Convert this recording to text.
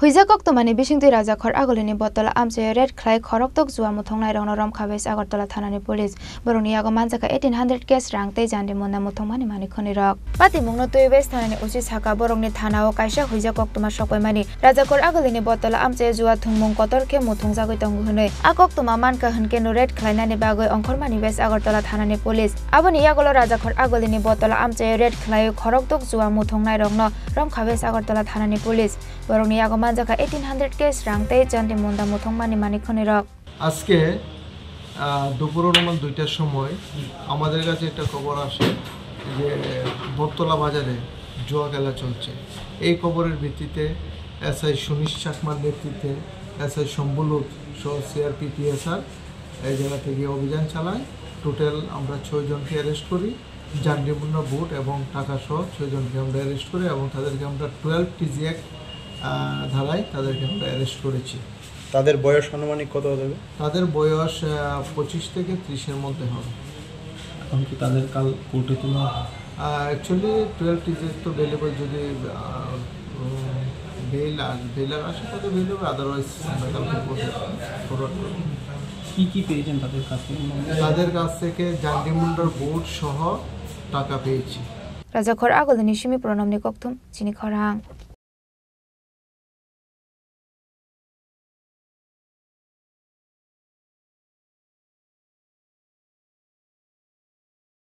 Huizakok to mani bisingtui rajakhor agolini botol amche red khlai khoroktok juwa muthongnai rongno romkhabes agartala thanani police boroni yago manjaka 1800 case rangtei jandi mona muthongmani mani khonirok pati mungno tuibes thanani uchi saka borongni thanao kaisa huizakok toma sokoimani rajakhor agolini botol amche juwa thungmung kotorke muthongjagoi tongo hunoi akok toma manka hunke no red khlainani bagoi ongkhormani bes agartala thanani police aboni yagolo rajakhor agolini botol amche red khlai khoroktok juwa muthongnai rongno romkhabes agartala thanani police boroni yago manjaka 1800 case rangtei jandi munda muthongmani mani khonirok আজকে দুপুর normal 2টার সময় আমাদের কাছে একটা খবর আসে যে বটতলা বাজারে জুয়া খেলা চলছে। এই খবরের ভিত্তিতে এসআই সুনীশ চাকমার নেতৃত্বে এসআই শম্ভুলুক সহ সিআরপি পিএসআর এই জায়গা থেকে অভিযান চালায়। টোটাল আমরা 6 জনকে অ্যারেস্ট করি, জান্ডিমুন্না বুট এবং টাকা সহ 6 জনকে আমরা অ্যারেস্ট করি এবং তাদেরকে আমরা 12 টিজি অ্যাক্ট ধারায় তাদেরকে আমরা অ্যারেস্ট করেছি। তাদের বয়স আনুমানিক কত হবে? তাদের বয়স 25 থেকে 30-এর মধ্যে হবে। এখন কি তাদের কাল কোর্টে তোলা? অ্যাকচুয়ালি 12 টিজি তো বেলেবল, যদি বেলার আসে তাদের বেল হবে, আদারওয়াইজ আমরা কালকে কোর্টে ফরওয়ার্ড করব। কি পেয়েছেন তাদের কাছ থেকে? তাদের কাছ থেকে জান্ডিমুন্ডার বুট সহ টাকা পেয়েছি। rajakhor agolini simi pronamni kokthum chini khorang